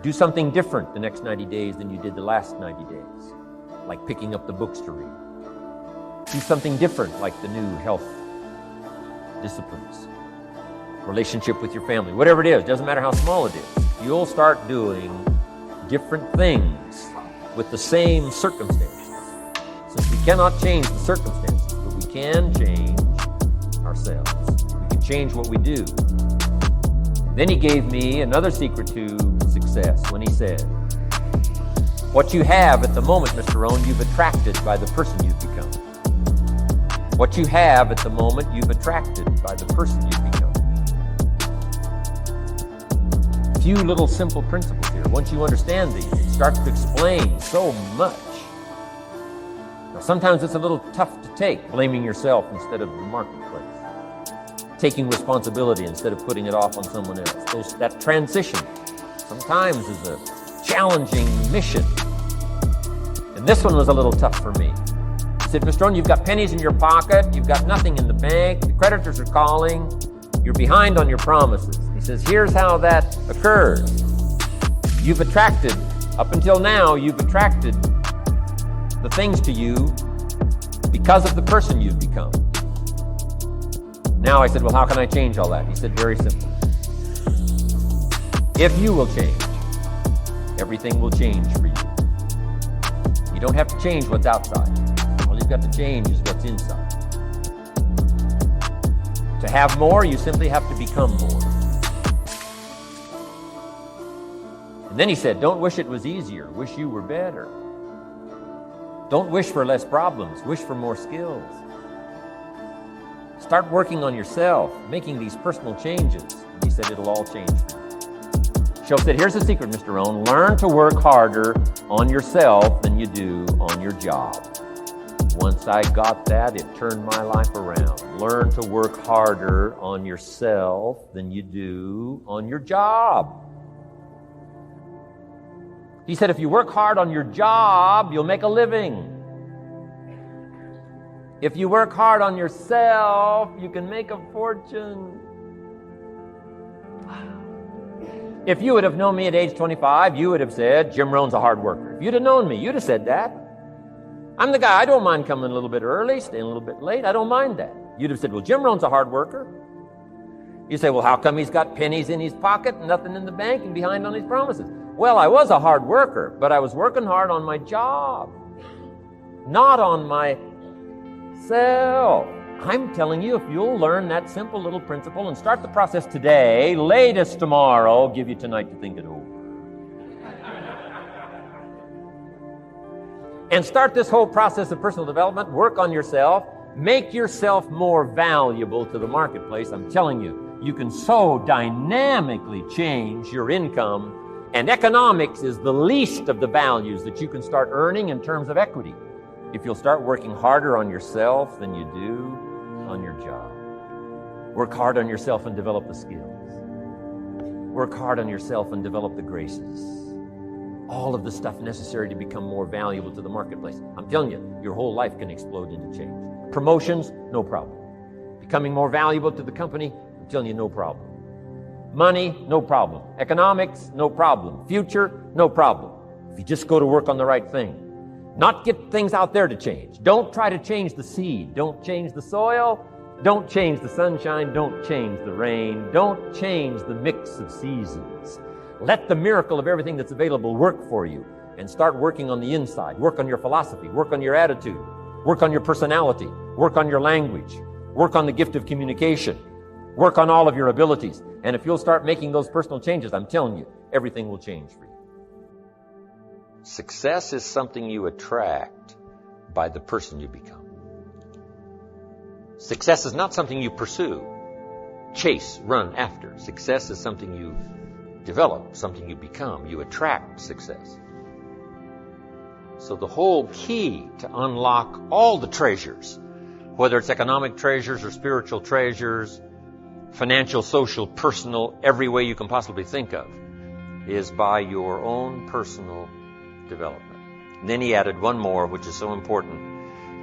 Do something different the next 90 days than you did the last 90 days, like picking up the books to read. Do something different, like the new health disciplines, relationship with your family, whatever it is, doesn't matter how small it is. You'll start doing different things with the same circumstances. Since we cannot change the circumstances, but we can change ourselves. We can change what we do. Then he gave me another secret to success when he said, what you have at the moment, Mr. Rohn, you've attracted by the person you've become. What you have at the moment, you've attracted by the person you've become. Few little simple principles here. Once you understand these, it starts to explain so much. Now, sometimes it's a little tough to take, blaming yourself instead of the marketplace, taking responsibility instead of putting it off on someone else. That transition sometimes is a challenging mission. And this one was a little tough for me. He said, Mr. Rohn, you've got pennies in your pocket, you've got nothing in the bank, the creditors are calling, you're behind on your promises. He says, here's how that occurred. You've attracted, up until now, you've attracted the things to you because of the person you've become. Now I said, well, how can I change all that? He said, very simple. If you will change, everything will change for you. You don't have to change what's outside. All you've got to change is what's inside. To have more, you simply have to become more. And then he said, don't wish it was easier. Wish you were better. Don't wish for less problems. Wish for more skills. Start working on yourself, making these personal changes. And he said, it'll all change for you. Shel said, here's the secret, Mr. Rohn. Learn to work harder on yourself than you do on your job. Once I got that, it turned my life around. Learn to work harder on yourself than you do on your job. He said, if you work hard on your job, you'll make a living. If you work hard on yourself, you can make a fortune. If you would have known me at age 25, you would have said, Jim Rohn's a hard worker. If you'd have known me, you'd have said that. I'm the guy, I don't mind coming a little bit early, staying a little bit late. I don't mind that. You'd have said, well, Jim Rohn's a hard worker. You say, well, how come he's got pennies in his pocket and nothing in the bank and behind on his promises? Well, I was a hard worker, but I was working hard on my job, not on myself. I'm telling you, if you'll learn that simple little principle and start the process today, latest tomorrow, give you tonight to think it over. And start this whole process of personal development, work on yourself, make yourself more valuable to the marketplace. I'm telling you, you can so dynamically change your income, and economics is the least of the values that you can start earning in terms of equity if you'll start working harder on yourself than you do on your job. Work hard on yourself and develop the skills. Work hard on yourself and develop the graces. All of the stuff necessary to become more valuable to the marketplace. I'm telling you, your whole life can explode into change. Promotions, no problem. Becoming more valuable to the company, I'm telling you, no problem. Money, no problem. Economics, no problem. Future, no problem. If you just go to work on the right thing. Not get things out there to change. Don't try to change the seed. Don't change the soil. Don't change the sunshine. Don't change the rain. Don't change the mix of seasons. Let the miracle of everything that's available work for you, and start working on the inside. Work on your philosophy. Work on your attitude. Work on your personality. Work on your language. Work on the gift of communication. Work on all of your abilities. And if you'll start making those personal changes, I'm telling you, everything will change for you. Success is something you attract by the person you become. Success is not something you pursue, chase, run after. Success is something you develop, something you become. You attract success. So the whole key to unlock all the treasures, whether it's economic treasures or spiritual treasures, financial, social, personal, every way you can possibly think of, is by your own personal development. And then he added one more, which is so important,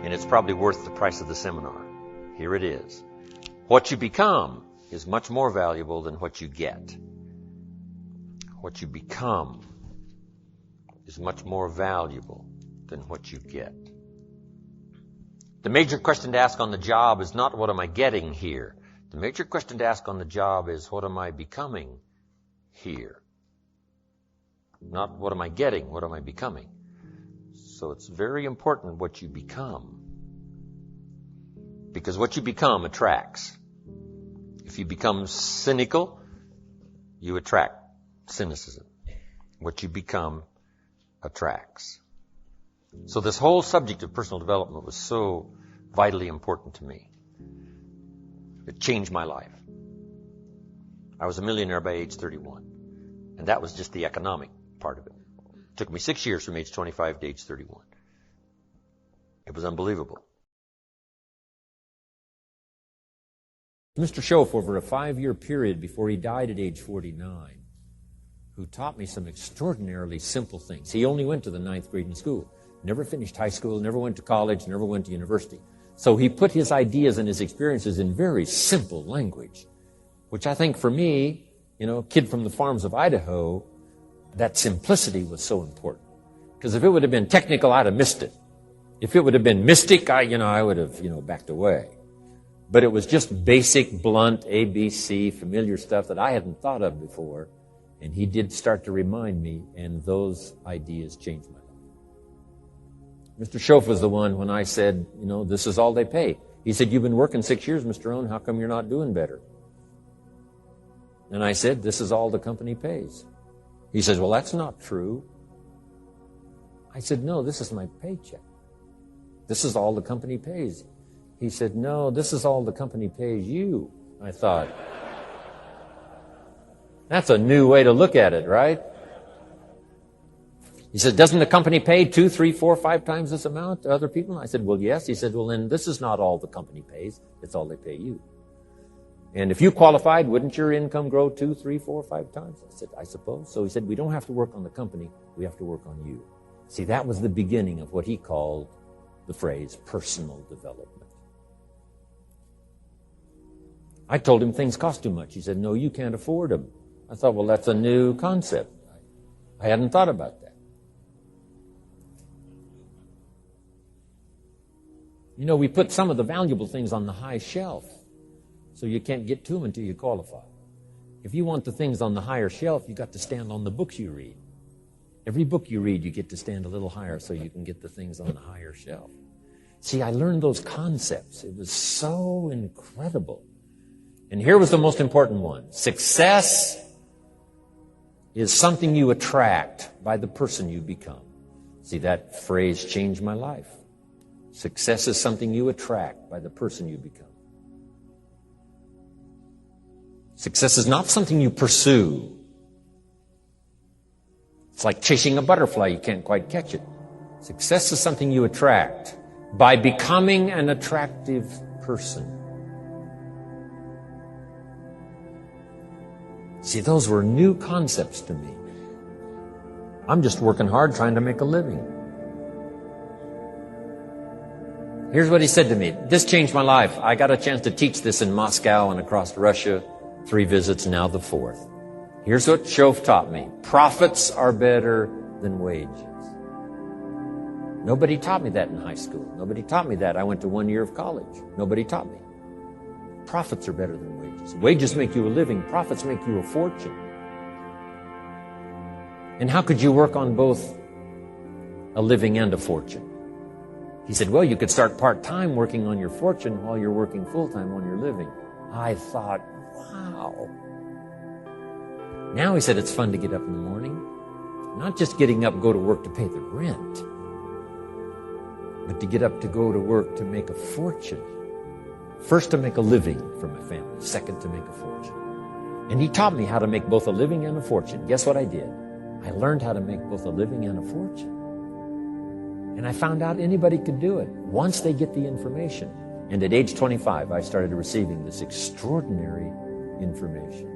and it's probably worth the price of the seminar. Here it is. What you become is much more valuable than what you get. what you become is much more valuable than what you get. The major question to ask on the job is not what am I getting here. The major question to ask on the job is what am I becoming here? Not what am I getting, what am I becoming? So it's very important what you become. Because what you become attracts. If you become cynical, you attract cynicism. What you become attracts. So this whole subject of personal development was so vitally important to me. It changed my life. I was a millionaire by age 31. And that was just the economic part of it. It took me 6 years from age 25 to age 31. It was unbelievable. Mr. Schoaf, over a 5-year period before he died at age 49, who taught me some extraordinarily simple things. He only went to the 9th grade in school, never finished high school, never went to college, never went to university. So he put his ideas and his experiences in very simple language, which I think for me, kid from the farms of Idaho, that simplicity was so important. Because if it would have been technical, I'd have missed it. If it would have been mystic, I would have, backed away. But it was just basic, blunt, ABC, familiar stuff that I hadn't thought of before. And he did start to remind me, and those ideas changed my life. Mr. Schoaf was the one when I said, this is all they pay. He said, you've been working 6 years, Mr. Rohn, how come you're not doing better? And I said, this is all the company pays. He says, well, that's not true. I said, no, this is my paycheck. This is all the company pays. He said, no, this is all the company pays you. I thought, that's a new way to look at it, right? He said, doesn't the company pay 2, 3, 4, 5 times this amount to other people? I said, well, yes. He said, well, then this is not all the company pays. It's all they pay you. And if you qualified, wouldn't your income grow 2, 3, 4, 5 times? I said, I suppose. So he said, we don't have to work on the company. We have to work on you. See, that was the beginning of what he called the phrase personal development. I told him things cost too much. He said, no, you can't afford them. I thought, well, that's a new concept. I hadn't thought about that. We put some of the valuable things on the high shelf, so you can't get to them until you qualify. If you want the things on the higher shelf, you got to stand on the books you read. Every book you read, you get to stand a little higher so you can get the things on the higher shelf. See, I learned those concepts. It was so incredible. And here was the most important one. Success is something you attract by the person you become. See, that phrase changed my life. Success is something you attract by the person you become. Success is not something you pursue. It's like chasing a butterfly. You can't quite catch it. Success is something you attract by becoming an attractive person. See, those were new concepts to me. I'm just working hard trying to make a living. Here's what he said to me. This changed my life. I got a chance to teach this in Moscow and across Russia. 3 visits, now the 4th. Here's what Schoaf taught me. Profits are better than wages. Nobody taught me that in high school. Nobody taught me that. I went to 1 year of college. Nobody taught me. Profits are better than wages. Wages make you a living. Profits make you a fortune. And how could you work on both a living and a fortune? He said, well, you could start part-time working on your fortune while you're working full-time on your living. I thought, wow. Now, he said, it's fun to get up in the morning. Not just getting up, go to work to pay the rent, but to get up to go to work to make a fortune. First, to make a living for my family. Second, to make a fortune. And he taught me how to make both a living and a fortune. Guess what I did? I learned how to make both a living and a fortune. And I found out anybody could do it once they get the information. And at age 25, I started receiving this extraordinary information.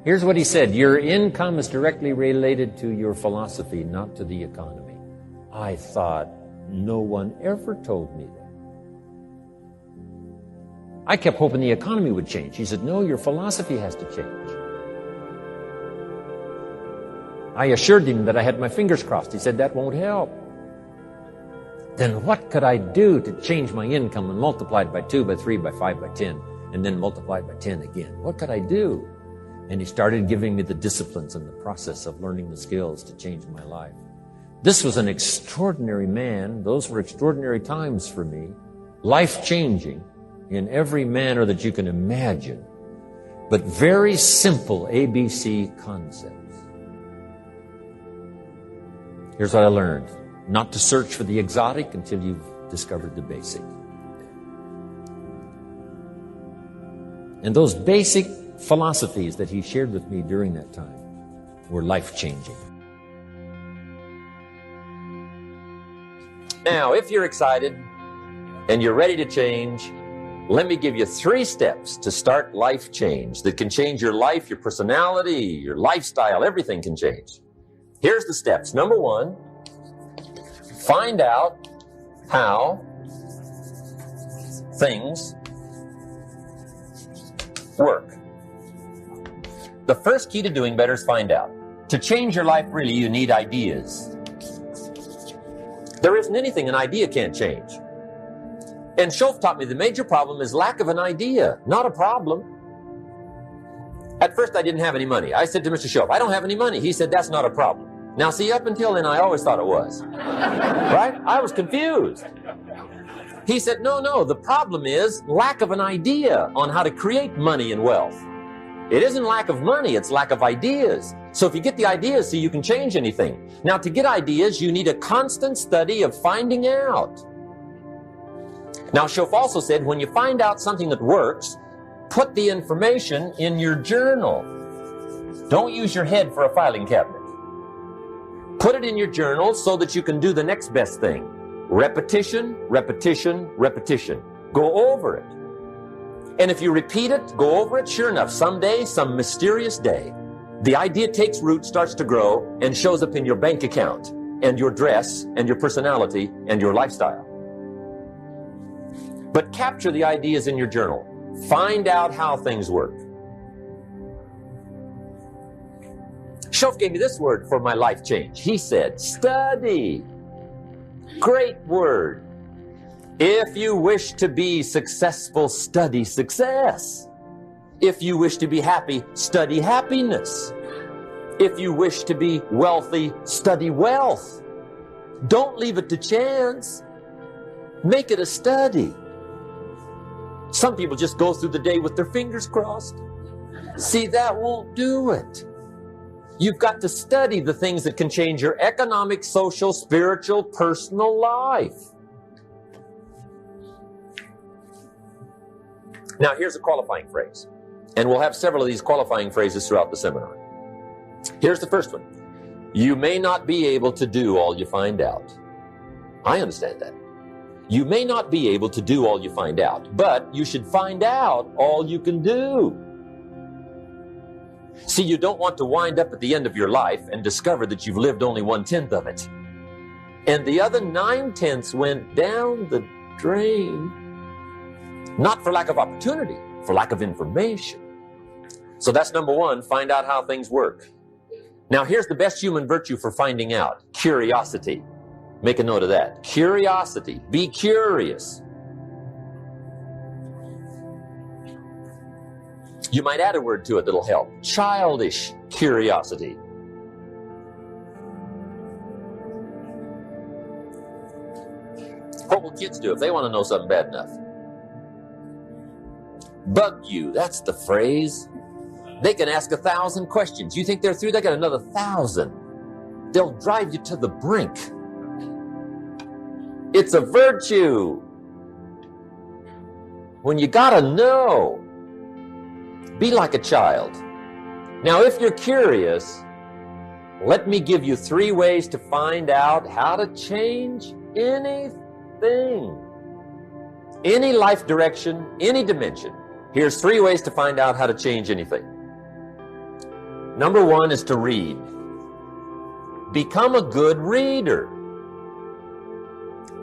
Here's what he said. Your income is directly related to your philosophy, not to the economy. I thought, no one ever told me that. I kept hoping the economy would change. He said, no, your philosophy has to change. I assured him that I had my fingers crossed. He said, that won't help. Then what could I do to change my income and multiply it by 2, by 3, by 5, by 10, and then multiply it by 10 again? What could I do? And he started giving me the disciplines and the process of learning the skills to change my life. This was an extraordinary man. Those were extraordinary times for me, life-changing in every manner that you can imagine, but very simple ABC concepts. Here's what I learned. Not to search for the exotic until you've discovered the basic. And those basic philosophies that he shared with me during that time were life-changing. Now, if you're excited and you're ready to change, let me give you 3 steps to start life change that can change your life, your personality, your lifestyle, everything can change. Here's the steps. Number 1, find out how things work. The first key to doing better is find out. To change your life, really, you need ideas. There isn't anything an idea can't change. And Schoff taught me the major problem is lack of an idea, not a problem. At first, I didn't have any money. I said to Mr. Schoff, I don't have any money. He said, that's not a problem. Now, see, up until then, I always thought it was. Right? I was confused. He said, no, the problem is lack of an idea on how to create money and wealth. It isn't lack of money, it's lack of ideas. So if you get the ideas, see, you can change anything. Now, to get ideas, you need a constant study of finding out. Now, Schoff also said, when you find out something that works, put the information in your journal. Don't use your head for a filing cabinet. Put it in your journal so that you can do the next best thing. Repetition, repetition, repetition. Go over it. And if you repeat it, go over it, sure enough, someday, some mysterious day, the idea takes root, starts to grow, and shows up in your bank account, and your dress, and your personality, and your lifestyle. But capture the ideas in your journal. Find out how things work. Schoff gave me this word for my life change. He said, study. Great word. If you wish to be successful, study success. If you wish to be happy, study happiness. If you wish to be wealthy, study wealth. Don't leave it to chance. Make it a study. Some people just go through the day with their fingers crossed. See, that won't do it. You've got to study the things that can change your economic, social, spiritual, personal life. Now, here's a qualifying phrase. And we'll have several of these qualifying phrases throughout the seminar. Here's the first one. You may not be able to do all you find out. I understand that. You may not be able to do all you find out, but you should find out all you can do. See, you don't want to wind up at the end of your life and discover that you've lived only 1/10 of it. And the other 9/10 went down the drain. Not for lack of opportunity, for lack of information. So that's number 1, find out how things work. Now here's the best human virtue for finding out, curiosity. Make a note of that. Curiosity. Be curious. You might add a word to it that'll help. Childish curiosity. What will kids do if they want to know something bad enough? Bug you, that's the phrase. They can ask 1,000 questions. You think they're through? They got another 1,000. They'll drive you to the brink. It's a virtue. When you gotta know, be like a child. Now, if you're curious, let me give you 3 ways to find out how to change anything. Any life direction, any dimension. Here's 3 ways to find out how to change anything. Number 1 is to read. Become a good reader.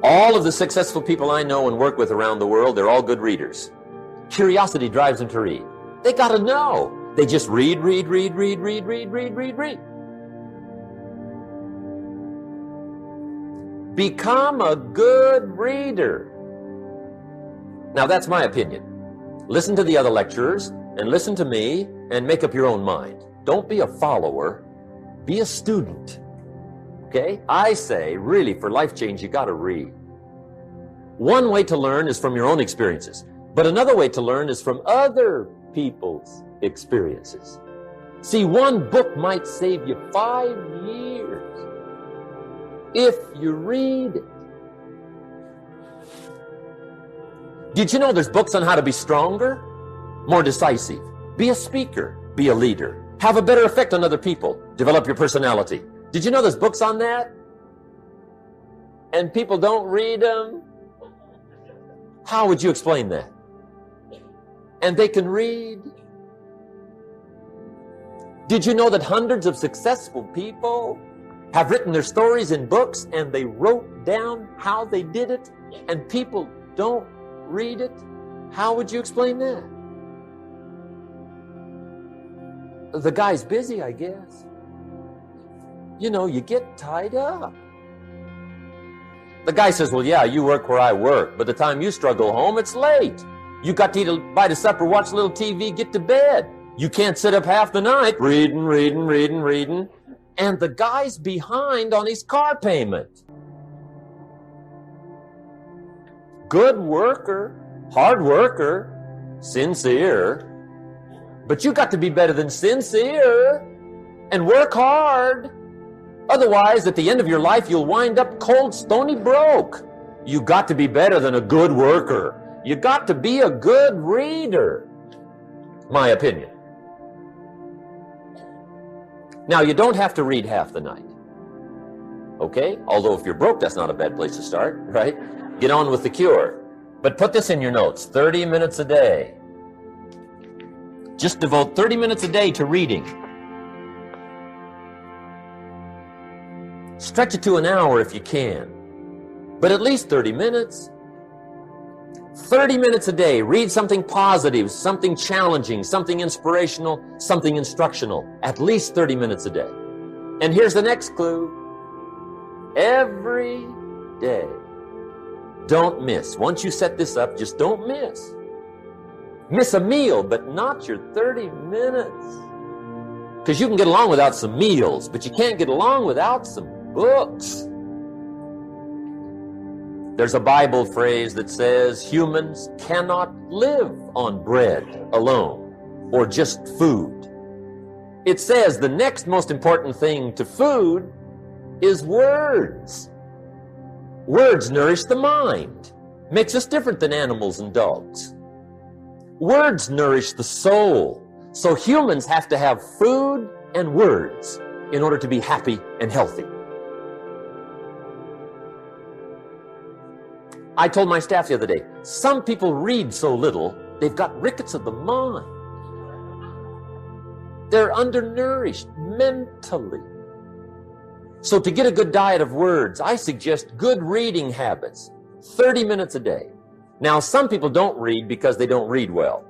All of the successful people I know and work with around the world, they're all good readers. Curiosity drives them to read. They got to know. They just read. Become a good reader. Now, that's my opinion. Listen to the other lecturers and listen to me and make up your own mind. Don't be a follower. Be a student. Okay? I say, really, for life change, you got to read. One way to learn is from your own experiences, but another way to learn is from other people's experiences. See, one book might save you 5 years if you read it. Did you know there's books on how to be stronger, more decisive, be a speaker, be a leader, have a better effect on other people, develop your personality? Did you know there's books on that? And people don't read them? How would you explain that? And they can read. Did you know that hundreds of successful people have written their stories in books and they wrote down how they did it and people don't read it? How would you explain that? The guy's busy, I guess. You know, you get tied up. The guy says, well, yeah, you work where I work, but the time you struggle home, it's late. You got to eat a bite of supper, watch a little TV, get to bed. You can't sit up half the night reading. And the guy's behind on his car payment. Good worker, hard worker, sincere. But you got to be better than sincere and work hard. Otherwise, at the end of your life, you'll wind up cold, stony broke. You got to be better than a good worker. You got to be a good reader. My opinion. Now, you don't have to read half the night. Okay? Although if you're broke, that's not a bad place to start, right? Get on with the cure. But put this in your notes, 30 minutes a day. Just devote 30 minutes a day to reading. Stretch it to an hour if you can. But at least 30 minutes. 30 minutes a day. Read something positive, something challenging, something inspirational, something instructional. At least 30 minutes a day. And here's the next clue. Every day. Don't miss. Once you set this up, just don't miss. Miss a meal, but not your 30 minutes. Because you can get along without some meals, but you can't get along without some books. There's a Bible phrase that says humans cannot live on bread alone or just food. It says the next most important thing to food is words. Words nourish the mind, makes us different than animals and dogs. Words nourish the soul. So humans have to have food and words in order to be happy and healthy. I told my staff the other day, some people read so little, they've got rickets of the mind. They're undernourished mentally. So to get a good diet of words, I suggest good reading habits, 30 minutes a day. Now, some people don't read because they don't read well.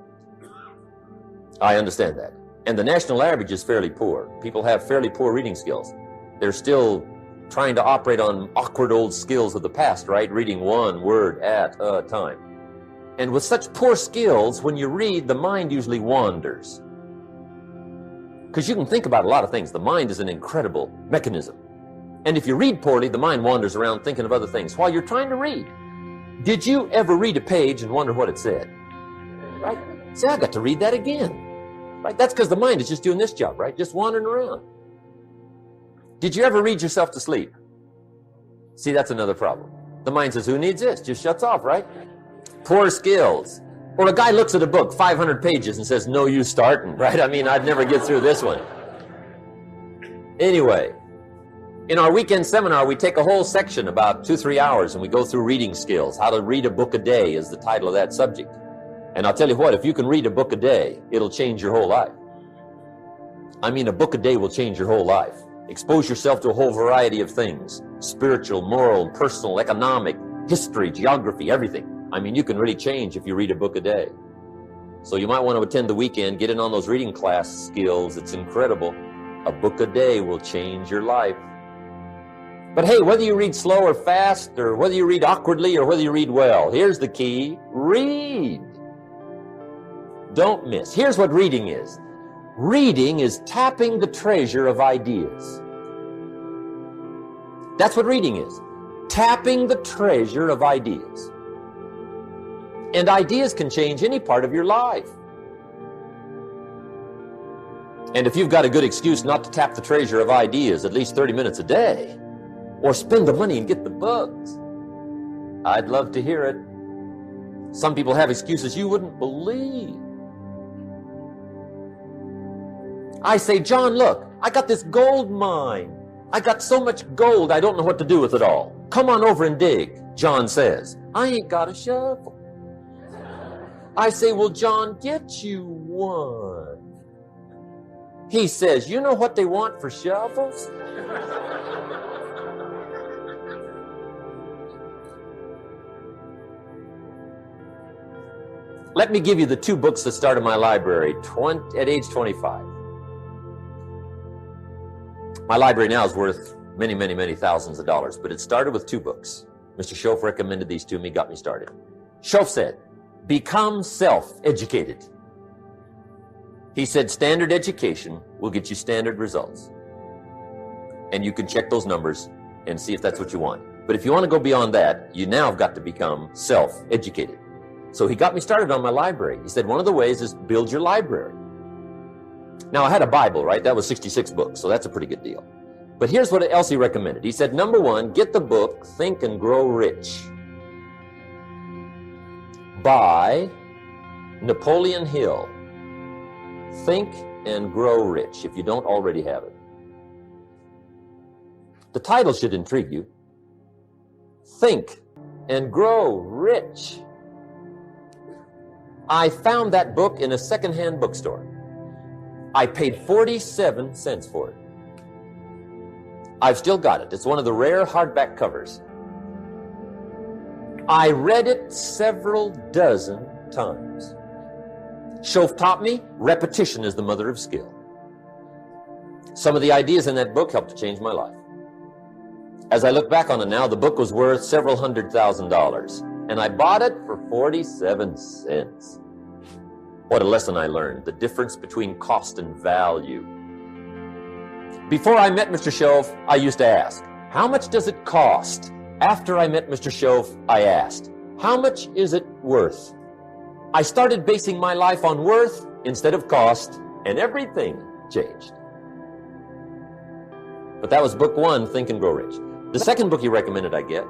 I understand that. And the national average is fairly poor. People have fairly poor reading skills. They're still trying to operate on awkward old skills of the past, right? Reading one word at a time. And with such poor skills, when you read, the mind usually wanders. Because you can think about a lot of things. The mind is an incredible mechanism. And if you read poorly, the mind wanders around thinking of other things while you're trying to read. Did you ever read a page and wonder what it said? Right? See, I got to read that again. Right? That's because the mind is just doing this job, right? Just wandering around. Did you ever read yourself to sleep? See, that's another problem. The mind says, who needs this? Just shuts off, right? Poor skills. Or a guy looks at a book, 500 pages, and says, no use starting, right? I mean, I'd never get through this one. Anyway, in our weekend seminar, we take a whole section, about 2-3 hours, and we go through reading skills. How to read a book a day is the title of that subject. And I'll tell you what, if you can read a book a day, it'll change your whole life. I mean, a book a day will change your whole life. Expose yourself to a whole variety of things. Spiritual, moral, personal, economic, history, geography, everything. I mean, you can really change if you read a book a day. So you might want to attend the weekend, get in on those reading class skills. It's incredible. A book a day will change your life. But hey, whether you read slow or fast, or whether you read awkwardly or whether you read well, here's the key. Read. Don't miss. Here's what reading is. Reading is tapping the treasure of ideas. That's what reading is. Tapping the treasure of ideas. And ideas can change any part of your life. And if you've got a good excuse not to tap the treasure of ideas at least 30 minutes a day, or spend the money and get the books, I'd love to hear it. Some people have excuses you wouldn't believe. I say, John, look, I got this gold mine. I got so much gold, I don't know what to do with it all. Come on over and dig. John says, I ain't got a shovel. I say, well, John, get you one. He says, you know what they want for shovels? Let me give you the 2 books that started my library at age 25. My library now is worth many, many, many thousands of dollars, but it started with 2 books. Mr. Shoaff recommended these to me, got me started. Shoaff said, become self-educated. He said, standard education will get you standard results. And you can check those numbers and see if that's what you want. But if you want to go beyond that, you now have got to become self-educated. So he got me started on my library. He said, one of the ways is build your library. Now, I had a Bible, right? That was 66 books, so that's a pretty good deal. But here's what else he recommended. He said, number 1, get the book, Think and Grow Rich, by Napoleon Hill. Think and Grow Rich, if you don't already have it. The title should intrigue you. Think and Grow Rich. I found that book in a secondhand bookstore. I paid 47 cents for it. I've still got it. It's one of the rare hardback covers. I read it several dozen times. Shoaff taught me, repetition is the mother of skill. Some of the ideas in that book helped to change my life. As I look back on it now, the book was worth several $100,000, and I bought it for 47 cents. What a lesson I learned, the difference between cost and value. Before I met Mr. Shoaff, I used to ask, how much does it cost? After I met Mr. Shoaff, I asked, how much is it worth? I started basing my life on worth instead of cost, and everything changed. But that was book 1, Think and Grow Rich. The second book he recommended I get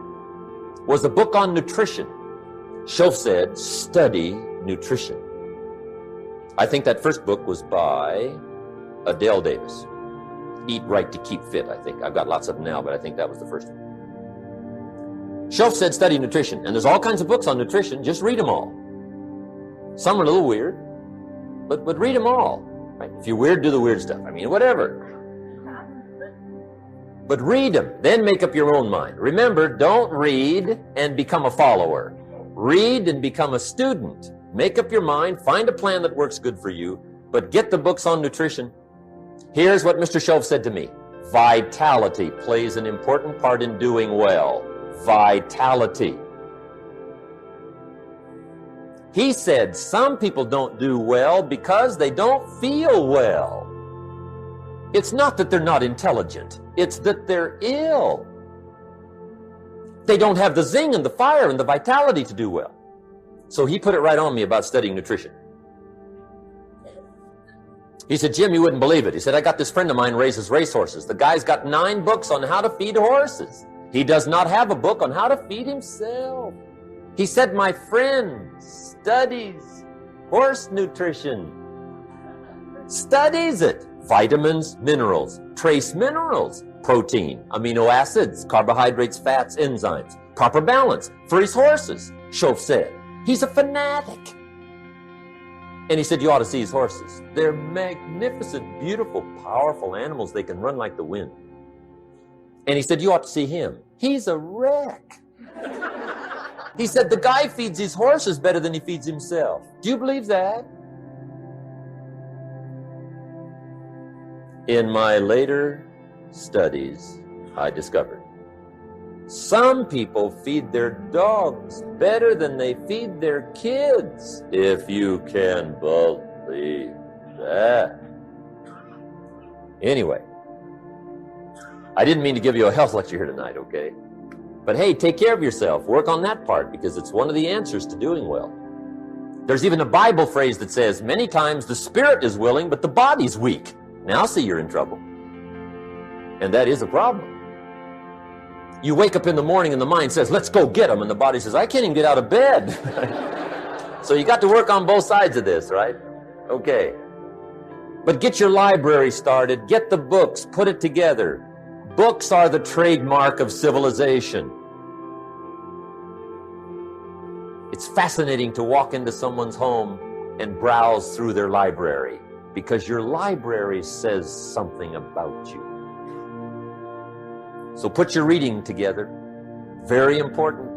was a book on nutrition. Shoaff said, study nutrition. I think that first book was by Adele Davis. Eat Right to Keep Fit, I think. I've got lots of them now, but I think that was the first one. Shoaff said study nutrition, and there's all kinds of books on nutrition. Just read them all. Some are a little weird, but read them all. Right? If you're weird, do the weird stuff. I mean, whatever. But read them, then make up your own mind. Remember, don't read and become a follower. Read and become a student. Make up your mind, find a plan that works good for you, but get the books on nutrition. Here's what Mr. Shoaff said to me. Vitality plays an important part in doing well. Vitality. He said some people don't do well because they don't feel well. It's not that they're not intelligent. It's that they're ill. They don't have the zing and the fire and the vitality to do well. So he put it right on me about studying nutrition. He said, Jim, you wouldn't believe it. He said, I got this friend of mine raises racehorses. The guy's got 9 books on how to feed horses. He does not have a book on how to feed himself. He said, my friend studies horse nutrition. Studies it. Vitamins, minerals, trace minerals, protein, amino acids, carbohydrates, fats, enzymes, proper balance for his horses. Shoaff said, he's a fanatic. And he said, you ought to see his horses. They're magnificent, beautiful, powerful animals. They can run like the wind. And he said, you ought to see him. He's a wreck. He said, the guy feeds his horses better than he feeds himself. Do you believe that? In my later studies, I discovered Some people feed their dogs better than they feed their kids, if you can believe that. Anyway, I didn't mean to give you a health lecture here tonight, okay? But hey, take care of yourself. Work on that part because it's one of the answers to doing well. There's even a Bible phrase that says, many times the spirit is willing, but the body's weak. Now see, you're in trouble. And that is a problem. You wake up in the morning and the mind says, let's go get them. And the body says, I can't even get out of bed. So you got to work on both sides of this, right? Okay. But get your library started. Get the books. Put it together. Books are the trademark of civilization. It's fascinating to walk into someone's home and browse through their library because your library says something about you. So put your reading together. Very important.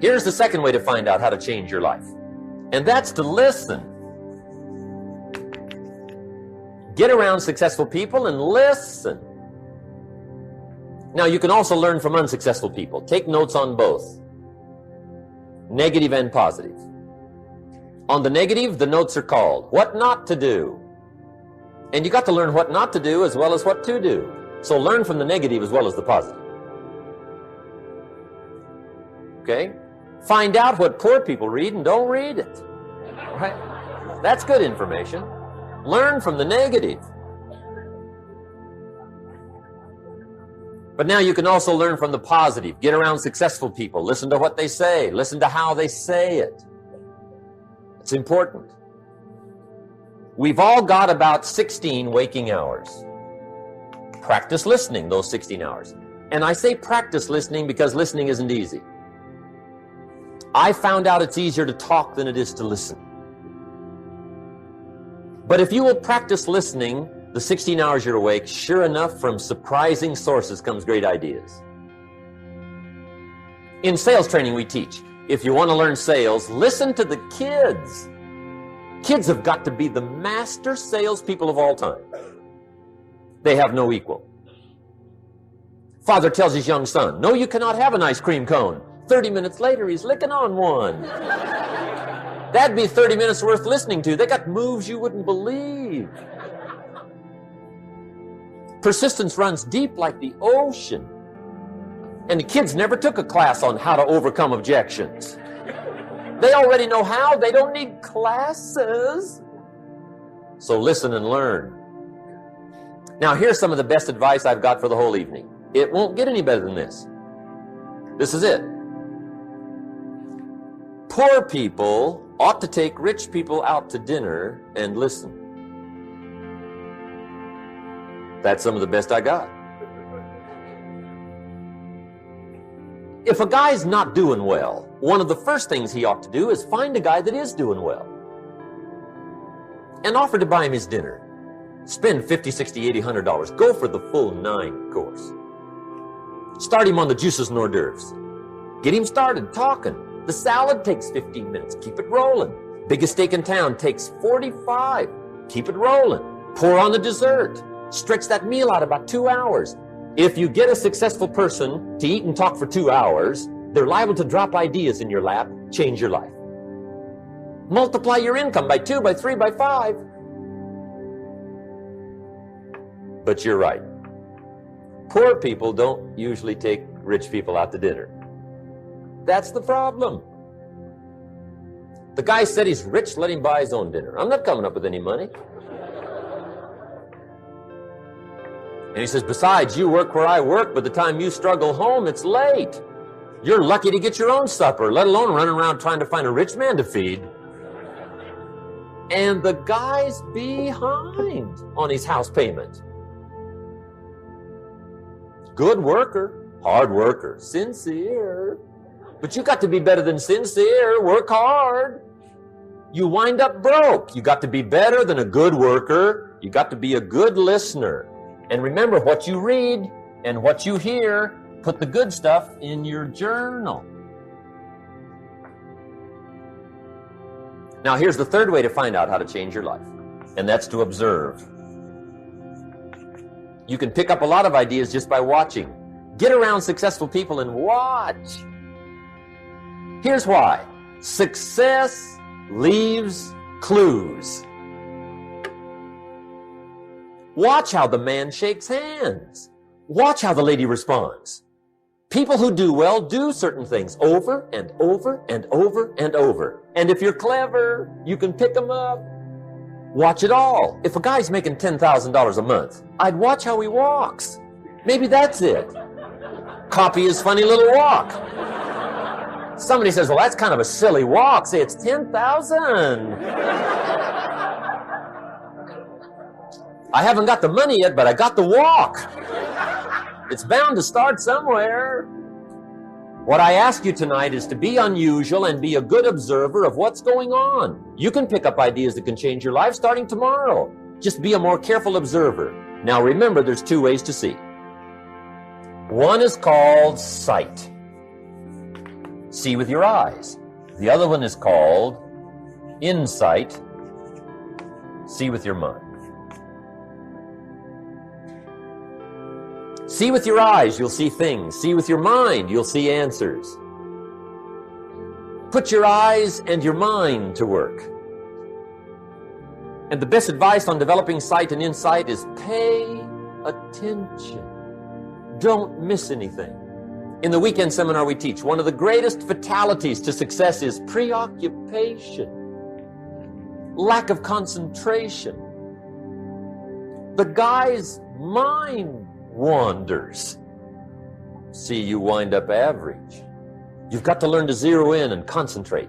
Here's the second way to find out how to change your life, and that's to listen. Get around successful people and listen. Now, you can also learn from unsuccessful people. Take notes on both, negative and positive. On the negative, the notes are called what not to do. And you got to learn what not to do as well as what to do. So learn from the negative as well as the positive. Okay? Find out what poor people read and don't read it. Right? That's good information. Learn from the negative. But now you can also learn from the positive. Get around successful people. Listen to what they say. Listen to how they say it. It's important. We've all got about 16 waking hours. Practice listening those 16 hours. And I say practice listening because listening isn't easy. I found out it's easier to talk than it is to listen. But if you will practice listening the 16 hours you're awake, sure enough, from surprising sources comes great ideas. In sales training we teach, if you want to learn sales, listen to the kids. Kids have got to be the master salespeople of all time. They have no equal. Father tells his young son, no, you cannot have an ice cream cone. 30 minutes later, he's licking on one. That'd be 30 minutes worth listening to. They got moves you wouldn't believe. Persistence runs deep like the ocean. And the kids never took a class on how to overcome objections. They already know how. They don't need classes. So listen and learn. Now, here's some of the best advice I've got for the whole evening. It won't get any better than this. This is it. Poor people ought to take rich people out to dinner and listen. That's some of the best I got. If a guy's not doing well, one of the first things he ought to do is find a guy that is doing well and offer to buy him his dinner. Spend $50, $60, $80, $100. Go for the full 9 course. Start him on the juices and hors d'oeuvres. Get him started talking. The salad takes 15 minutes. Keep it rolling. Biggest steak in town takes 45. Keep it rolling. Pour on the dessert. Stretch that meal out about 2 hours. If you get a successful person to eat and talk for 2 hours, they're liable to drop ideas in your lap, change your life. Multiply your income by 2, by 3, by 5. But you're right. Poor people don't usually take rich people out to dinner. That's the problem. The guy said he's rich, let him buy his own dinner. I'm not coming up with any money. And he says, besides, you work where I work. By the time you struggle home, it's late. You're lucky to get your own supper, let alone running around trying to find a rich man to feed. And the guy's behind on his house payment. Good worker, hard worker, sincere. But you got to be better than sincere. Work hard. You wind up broke. You got to be better than a good worker. You got to be a good listener. And remember, what you read and what you hear, put the good stuff in your journal. Now, here's the third way to find out how to change your life, and that's to observe. You can pick up a lot of ideas just by watching. Get around successful people and watch. Here's why. Success leaves clues. Watch how the man shakes hands. Watch how the lady responds. People who do well do certain things over and over and over and over. And if you're clever, you can pick them up. Watch it all. If a guy's making $10,000 a month, I'd watch how he walks. Maybe that's it. Copy his funny little walk. Somebody says, well, that's kind of a silly walk. Say, it's 10,000. I haven't got the money yet, but I got the walk. It's bound to start somewhere. What I ask you tonight is to be unusual and be a good observer of what's going on. You can pick up ideas that can change your life starting tomorrow. Just be a more careful observer. Now remember, there's two ways to see. One is called sight. See with your eyes. The other one is called insight. See with your mind. See with your eyes, you'll see things. See with your mind, you'll see answers. Put your eyes and your mind to work. And the best advice on developing sight and insight is pay attention. Don't miss anything. In the weekend seminar we teach, one of the greatest fatalities to success is preoccupation, lack of concentration. The guy's mind wanders. See, you wind up average. You've got to learn to zero in and concentrate.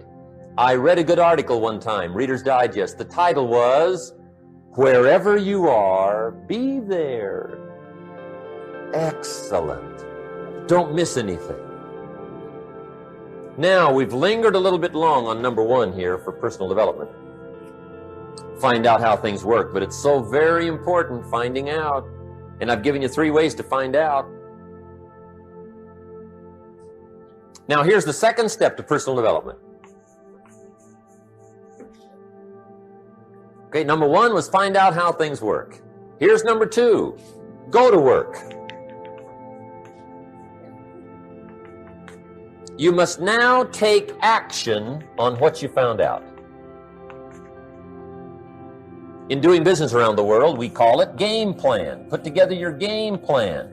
I read a good article one time, Reader's Digest. The title was, Wherever You Are, Be There. Excellent. Don't miss anything. Now, we've lingered a little bit long on number one here for personal development. Find out how things work, but it's so very important finding out. And I've given you 3 ways to find out. Now, here's the second step to personal development. Okay, number 1 was find out how things work. Here's number 2. Go to work. You must now take action on what you found out. In doing business around the world, we call it game plan. Put together your game plan.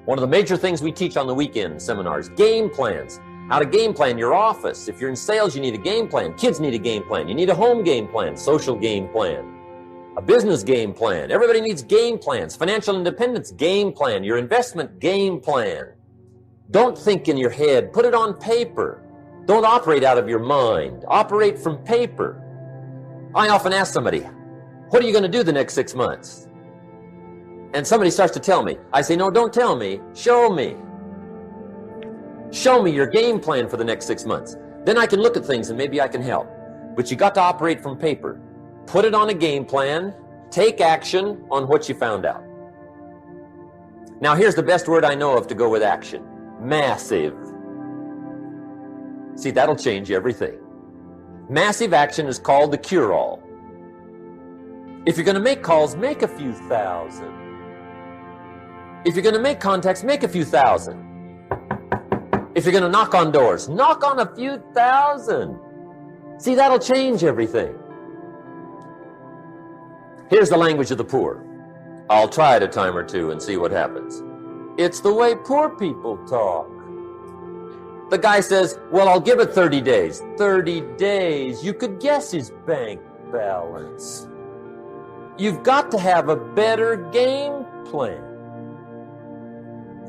One of the major things we teach on the weekend seminars, game plans. How to game plan your office. If you're in sales, you need a game plan. Kids need a game plan. You need a home game plan, social game plan, a business game plan. Everybody needs game plans. Financial independence, game plan. Your investment, game plan. Don't think in your head. Put it on paper. Don't operate out of your mind. Operate from paper. I often ask somebody, what are you going to do the next 6 months? And somebody starts to tell me. I say, no, don't tell me. Show me. Show me your game plan for the next 6 months. Then I can look at things and maybe I can help. But you got to operate from paper. Put it on a game plan. Take action on what you found out. Now here's the best word I know of to go with action. Massive. See, that'll change everything. Massive action is called the cure-all. If you're going to make calls, make a few thousand. If you're going to make contacts, make a few thousand. If you're going to knock on doors, knock on a few thousand. See, that'll change everything. Here's the language of the poor. I'll try it a time or two and see what happens. It's the way poor people talk. The guy says, well, I'll give it 30 days. 30 days. You could guess his bank balance. You've got to have a better game plan.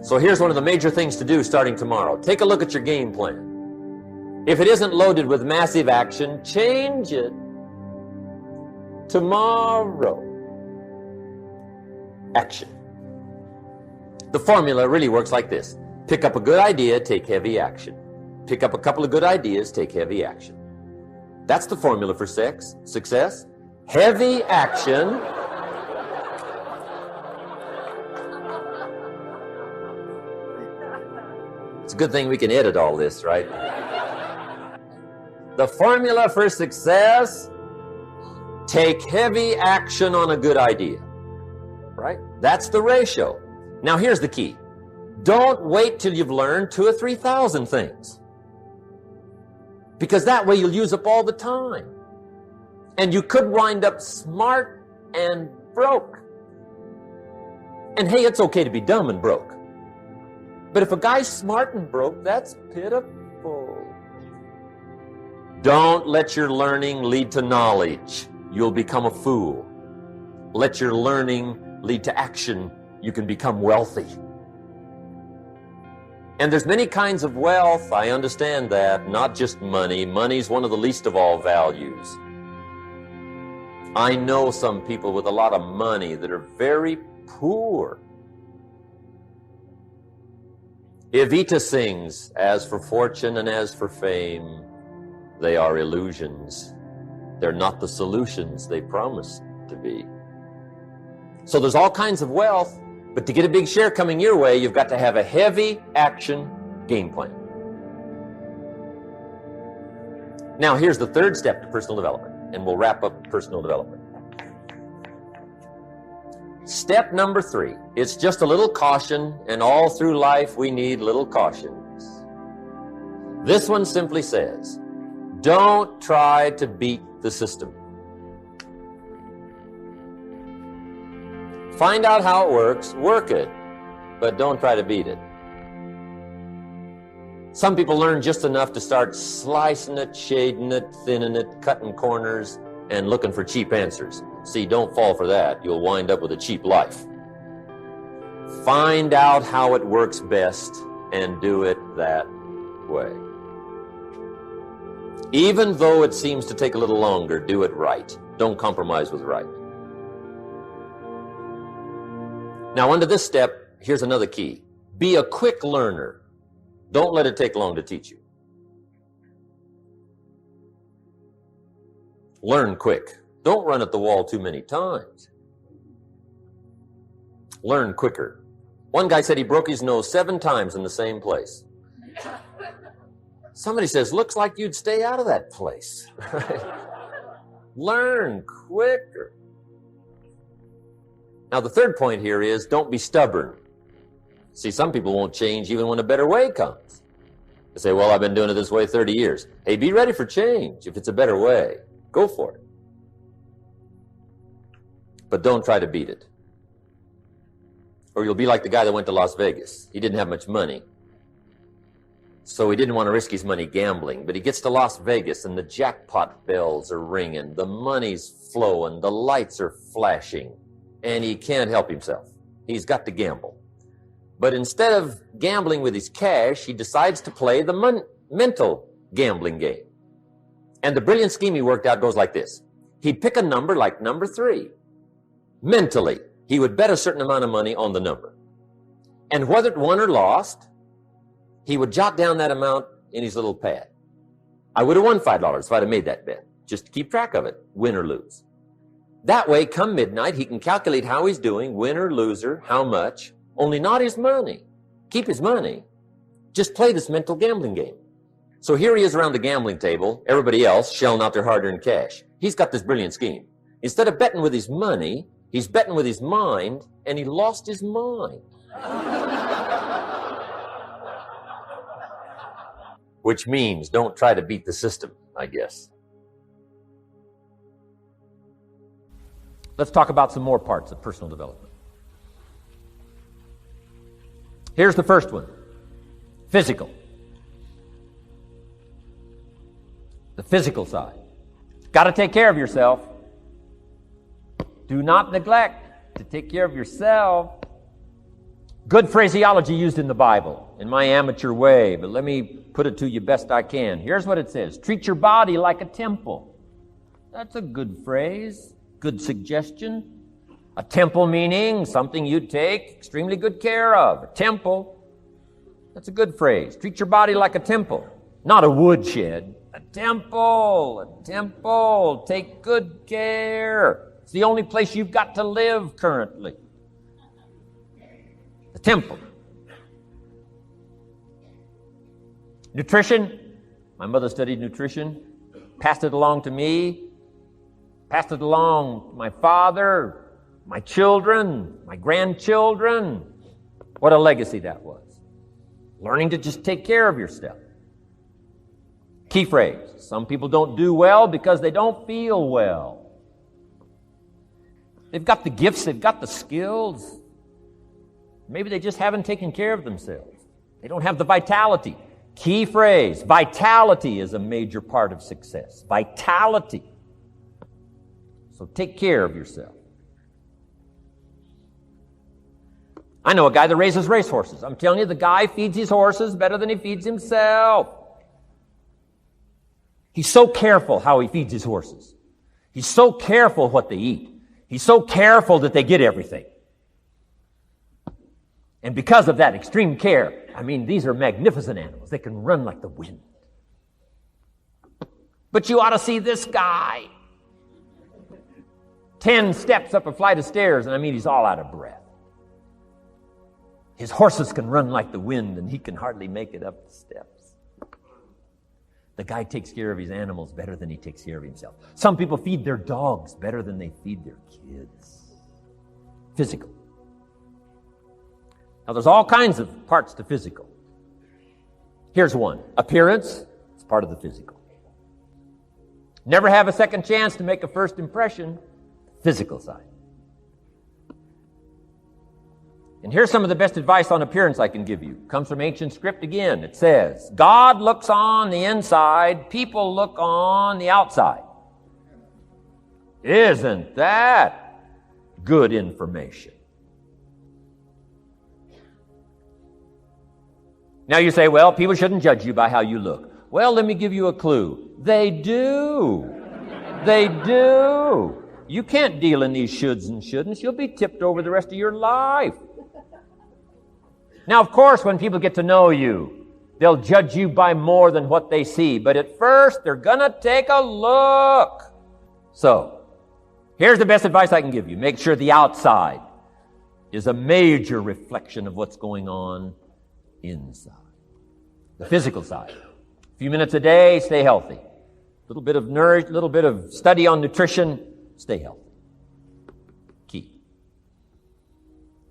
So here's one of the major things to do starting tomorrow. Take a look at your game plan. If it isn't loaded with massive action, change it tomorrow. Action. The formula really works like this. Pick up a good idea, take heavy action. Pick up a couple of good ideas, take heavy action. That's the formula for success. Heavy action. It's a good thing we can edit all this, right? The formula for success, take heavy action on a good idea. right? That's the ratio. Now here's the key. Don't wait till you've learned 2,000 or 3,000 things. Because that way you'll use up all the time. And you could wind up smart and broke. And hey, it's okay to be dumb and broke. But if a guy's smart and broke, that's pitiful. Don't let your learning lead to knowledge. You'll become a fool. Let your learning lead to action. You can become wealthy. And there's many kinds of wealth. I understand that. Not just money. Money's one of the least of all values. I know some people with a lot of money that are very poor. Evita sings, as for fortune and as for fame, they are illusions. They're not the solutions they promise to be. So there's all kinds of wealth, but to get a big share coming your way, you've got to have a heavy action game plan. Now here's the third step to personal development, and we'll wrap up personal development. Step number 3, it's just a little caution, and all through life we need little cautions. This one simply says, don't try to beat the system. Find out how it works, work it, but don't try to beat it. Some people learn just enough to start slicing it, shading it, thinning it, cutting corners, and looking for cheap answers. See, don't fall for that. You'll wind up with a cheap life. Find out how it works best and do it that way. Even though it seems to take a little longer, do it right. Don't compromise with right. Now, under this step, here's another key. Be a quick learner. Don't let it take long to teach you. Learn quick. Don't run at the wall too many times. Learn quicker. One guy said he broke his nose 7 times in the same place. Somebody says, looks like you'd stay out of that place. Learn quicker. Now, the third point here is don't be stubborn. See, some people won't change even when a better way comes. They say, well, I've been doing it this way 30 years. Hey, be ready for change. If it's a better way, go for it. But don't try to beat it. Or you'll be like the guy that went to Las Vegas. He didn't have much money, so he didn't want to risk his money gambling. But he gets to Las Vegas and the jackpot bells are ringing, the money's flowing, the lights are flashing, and he can't help himself. He's got to gamble. But instead of gambling with his cash, he decides to play the mental gambling game. And the brilliant scheme he worked out goes like this. He'd pick a number like number 3. Mentally, he would bet a certain amount of money on the number. And whether it won or lost, he would jot down that amount in his little pad. I would have won $5 if I'd have made that bet, just to keep track of it, win or lose. That way, come midnight, he can calculate how he's doing, win or loser, how much, only not his money. Keep his money. Just play this mental gambling game. So here he is around the gambling table, everybody else shelling out their hard-earned cash. He's got this brilliant scheme. Instead of betting with his money, he's betting with his mind, and he lost his mind. Which means don't try to beat the system, I guess. Let's talk about some more parts of personal development. Here's the first one. Physical. The physical side. Got to take care of yourself. Do not neglect to take care of yourself. Good phraseology used in the Bible, in my amateur way, but let me put it to you best I can. Here's what it says. Treat your body like a temple. That's a good phrase, good suggestion. A temple meaning something you take extremely good care of. A temple. That's a good phrase. Treat your body like a temple, not a woodshed. A temple. A temple. Take good care. It's the only place you've got to live currently. The temple. Nutrition. My mother studied nutrition, passed it along to me, passed it along to my father, my children, my grandchildren. What a legacy that was. Learning to just take care of yourself. Key phrase. Some people don't do well because they don't feel well. They've got the gifts, they've got the skills. Maybe they just haven't taken care of themselves. They don't have the vitality. Key phrase. Vitality is a major part of success. Vitality. So take care of yourself. I know a guy that raises racehorses. I'm telling you, the guy feeds his horses better than he feeds himself. He's so careful how he feeds his horses. He's so careful what they eat. He's so careful that they get everything. And because of that extreme care, these are magnificent animals. They can run like the wind. But you ought to see this guy. 10 steps up a flight of stairs, and he's all out of breath. His horses can run like the wind, and he can hardly make it up the steps. The guy takes care of his animals better than he takes care of himself. Some people feed their dogs better than they feed their kids. Physical. Now, there's all kinds of parts to physical. Here's one. Appearance is part of the physical. Never have a second chance to make a first impression. Physical side. And here's some of the best advice on appearance I can give you. Comes from ancient script again. It says, God looks on the inside, people look on the outside. Isn't that good information? Now you say, well, people shouldn't judge you by how you look. Well, let me give you a clue. They do. They do. You can't deal in these shoulds and shouldn'ts. You'll be tipped over the rest of your life. Now, of course, when people get to know you, they'll judge you by more than what they see. But at first, they're going to take a look. So, here's the best advice I can give you. Make sure the outside is a major reflection of what's going on inside. The physical side. A few minutes a day, stay healthy. A little bit of study on nutrition, stay healthy. Key.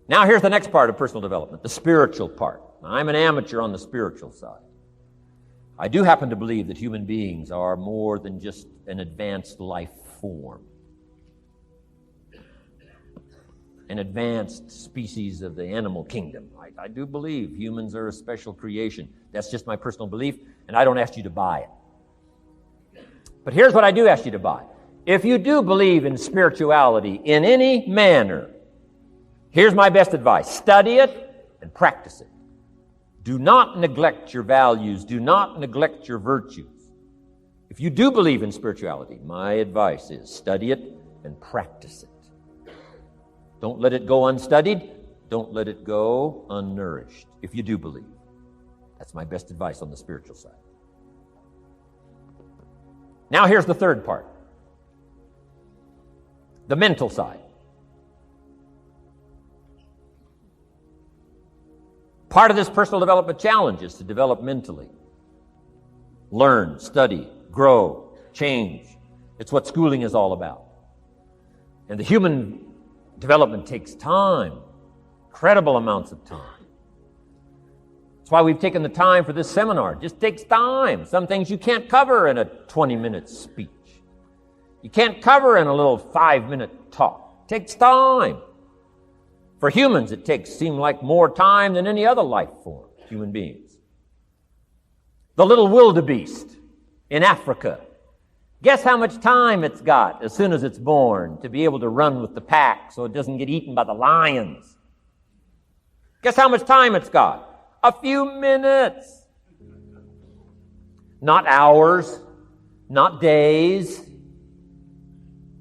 Now here's the next part of personal development, the spiritual part. I'm an amateur on the spiritual side. I do happen to believe that human beings are more than just an advanced life form. An advanced species of the animal kingdom. I do believe humans are a special creation. That's just my personal belief, and I don't ask you to buy it. But here's what I do ask you to buy. If you do believe in spirituality in any manner, here's my best advice. Study it and practice it. Do not neglect your values. Do not neglect your virtues. If you do believe in spirituality, my advice is study it and practice it. Don't let it go unstudied. Don't let it go unnourished, if you do believe. That's my best advice on the spiritual side. Now here's the third part. The mental side. Part of this personal development challenge is to develop mentally. Learn, study, grow, change. It's what schooling is all about. And the human development takes time, incredible amounts of time. That's why we've taken the time for this seminar. It just takes time. Some things you can't cover in a 20-minute speech. You can't cover in a little 5-minute talk. It takes time. For humans, it seems like more time than any other life form, human beings. The little wildebeest in Africa. Guess how much time it's got as soon as it's born to be able to run with the pack so it doesn't get eaten by the lions? Guess how much time it's got? A few minutes. Not hours, not days,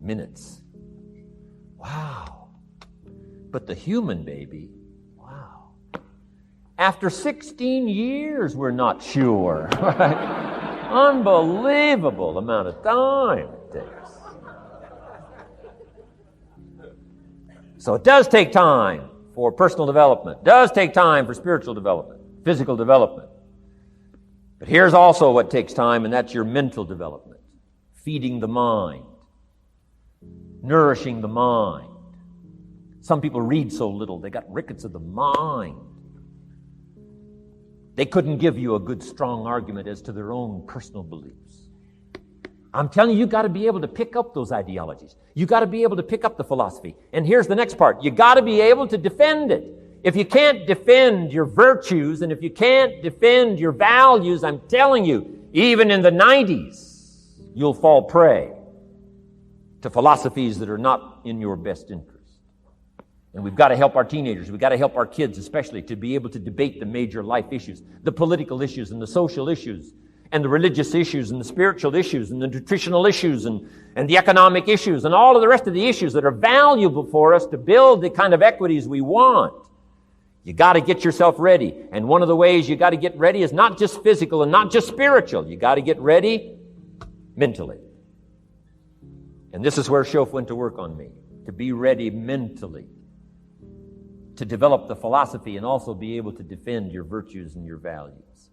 minutes. Wow. But the human baby, wow. After 16 years, we're not sure. Right? Unbelievable amount of time it takes. So it does take time for personal development. It does take time for spiritual development, physical development. But here's also what takes time, and that's your mental development. Feeding the mind. Nourishing the mind. Some people read so little, they got rickets of the mind. They couldn't give you a good, strong argument as to their own personal beliefs. I'm telling you got to be able to pick up those ideologies. You got to be able to pick up the philosophy. And here's the next part. You got to be able to defend it. If you can't defend your virtues and if you can't defend your values, I'm telling you, even in the 90s, you'll fall prey to philosophies that are not in your best interest. And we've got to help our teenagers, we've got to help our kids especially to be able to debate the major life issues, the political issues and the social issues and the religious issues and the spiritual issues and the nutritional issues and the economic issues and all of the rest of the issues that are valuable for us to build the kind of equities we want. You got to get yourself ready. And one of the ways you got to get ready is not just physical and not just spiritual. You got to get ready mentally. And this is where Shof went to work on me, to be ready mentally, to develop the philosophy and also be able to defend your virtues and your values.